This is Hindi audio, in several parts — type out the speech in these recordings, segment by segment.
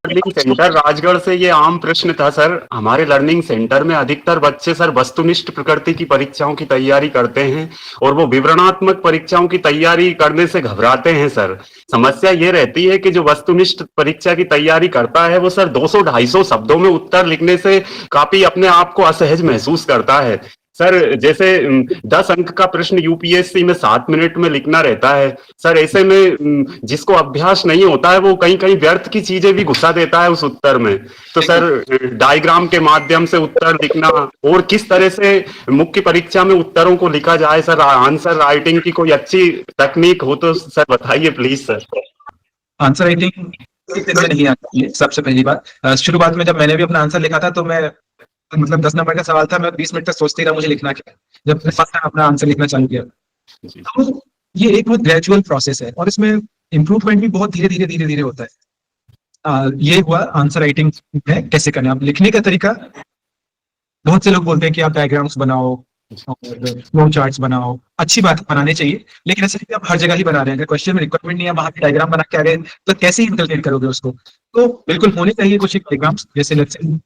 लर्निंग सेंटर राजगढ़ से ये आम प्रश्न था सर। हमारे लर्निंग सेंटर में अधिकतर बच्चे सर वस्तुनिष्ठ प्रकृति की परीक्षाओं की तैयारी करते हैं और वो विवरणात्मक परीक्षाओं की तैयारी करने से घबराते हैं सर। समस्या ये रहती है कि जो वस्तुनिष्ठ परीक्षा की तैयारी करता है वो सर 200-250 शब्दों में उत्तर लिखने से काफी अपने आप को असहज महसूस करता है सर। जैसे 10 अंक का प्रश्न यूपीएससी में 7 मिनट में लिखना रहता है सर। ऐसे में जिसको अभ्यास नहीं होता है वो कहीं कहीं व्यर्थ की चीजें भी घुसा देता है उस उत्तर में। तो सर डायग्राम के माध्यम से उत्तर लिखना और किस तरह से मुख्य परीक्षा में उत्तरों को लिखा जाए सर, आंसर राइटिंग की कोई अच्छी तकनीक हो तो सर बताइए प्लीज सर। आंसर राइटिंग नहीं आती है सबसे पहली बात। शुरुआत में जब मैंने भी अपना आंसर लिखा था तो मैं मतलब 10 नंबर का सवाल था, मैं 20 मिनट तक सोचते रहा मुझे लिखना क्या। जब फर्स्ट टाइम अपना आंसर लिखना चालू किया तो ये एक बहुत ग्रेजुअल प्रोसेस है और इसमें इम्प्रूवमेंट भी बहुत धीरे धीरे होता है। ये हुआ आंसर राइटिंग में कैसे करना। आप लिखने का तरीका, बहुत से लोग बोलते हैं कि आप डायग्राम्स बनाओ और फ्लो चार्ट्स बनाओ, अच्छी बात बनाने चाहिए, लेकिन ऐसे आप हर जगह ही बना रहे हैं। अगर क्वेश्चन में रिक्वायरमेंट नहीं है, वहां पे डायग्राम बना के आ गए तो कैसे इंटरप्रेट करोगे उसको। तो बिल्कुल होने चाहिए कुछ डायग्राम्स, जैसे लेट्स से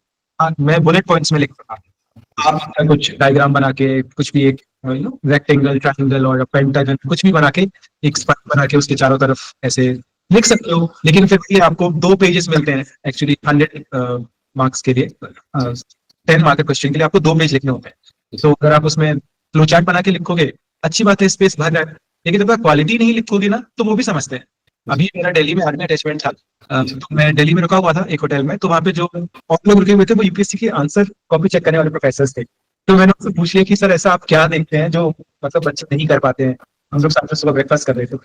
मैं बुलेट पॉइंट्स में लिख रहा हूं, आप कुछ डायग्राम बना के कुछ भी एक रेक्टेंगल, ट्रायंगल और पेंटागन कुछ भी बना के एक स्पाइक बना के उसके चारों तरफ ऐसे लिख सकते हो। लेकिन फिर भी आपको 2 पेजेस मिलते हैं एक्चुअली 100 मार्क्स के लिए, 10 मार्क के क्वेश्चन के लिए आपको 2 पेज लिखने होते हैं। तो अगर आप उसमें फ्लो चार्ट बना के लिखोगे अच्छी बात है, स्पेस भर रहा है, लेकिन जब आप क्वालिटी नहीं लिखोगे ना तो वो भी समझते हैं। अभी मेरा दिल्ली में आर्मी अटैचमेंट था, तो मैं दिल्ली में रुका हुआ था एक होटल में, तो वहां पे जो और लोग रुके हुए थे वो यूपीएससी के आंसर कॉपी चेक करने वाले प्रोफेसर थे। तो मैंने उनसे पूछ लिया कि सर ऐसा आप क्या देखते हैं जो मतलब बच्चे नहीं कर पाते हैं। हम लोग साथ में सुबह ब्रेकफास्ट कर रहे थे,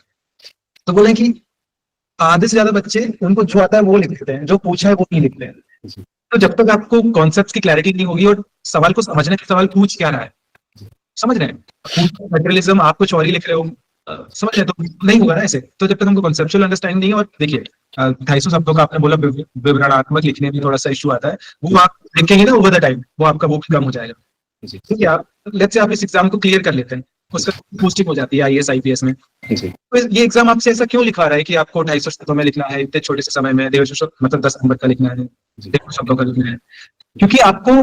तो बोले कि आधे से ज्यादा बच्चे उनको जो आता है वो लिख लेते हैं, जो पूछा है वो नहीं लिखते हैं। तो जब तक आपको कॉन्सेप्ट की क्लैरिटी नहीं होगी और सवाल को समझने के, सवाल पूछ क्या रहा है समझ रहे हैं, मटेरियलिज्म आप कुछ और ही लिख रहे हो समझ रहे, तो नहीं होगा ना ऐसे। तो जब तक हमको कॉन्सेप्चुअल अंडरस्टैंडिंग नहीं है, और देखिए 250 शब्दों का आपने बोला विवरणात्मक लिखने में थोड़ा सा इशू आता है, वो आप लिखेंगे ना ओवर द टाइम वो आपका वो भी कम हो जाएगा। ठीक है, आप लेट्स से आप इस एग्जाम को क्लियर कर लेते हैं, उसका पोस्टिंग हो जाती है आईएएस आईपीएस में। तो ये एग्जाम आपसे ऐसा क्यों लिखा रहा है कि आपको 250 शब्दों में लिखना है, इतने छोटे से समय में 150 मतलब 10 नंबर का लिखना है, 150 शब्दों का लिखना है, क्योंकि आपको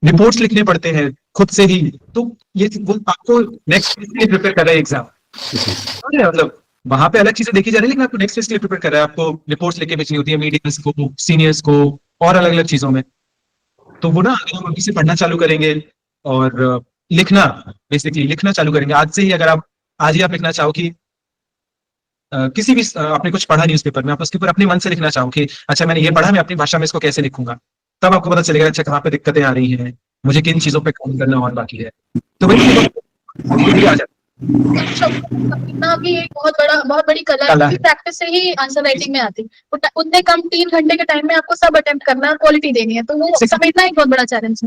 रिपोर्ट्स लिखने पड़ते हैं खुद से ही। तो ये वो आपको नेक्स्ट के लिए प्रिपेयर कर रहा है एग्जाम, मतलब वहां पे अलग चीजें देखी जा रही है, लेकिन आपको नेक्स्ट फेज के लिए प्रिपेयर कर रहा है। आपको रिपोर्ट्स लेके भेजनी होती है मीडियम्स को, सीनियर्स को और अलग अलग चीजों में। तो वो ना अगर हम अभी से पढ़ना चालू करेंगे और लिखना, बेसिकली लिखना चालू करेंगे आज से ही। अगर आप आज ही आप लिखना चाहो कि किसी भी आपने कुछ पढ़ा न्यूज़पेपर में, आप उसके ऊपर अपने मन से लिखना चाहो कि अच्छा मैंने ये पढ़ा, मैं अपनी भाषा में इसको कैसे लिखूंगा, तब आपको पता चलेगा अच्छा कहाँ पे दिक्कतें आ रही हैं, मुझे किन चीजों पे काम करना और बाकी है। तो वही आ जाता लिखना भी एक बहुत बड़ी कला है, प्रैक्टिस से ही आंसर राइटिंग में आती है। उतने कम 3 घंटे के टाइम में आपको सब अटेम्प्ट करना है, क्वालिटी देनी है, तो वो समझना एक बहुत बड़ा चैलेंज है।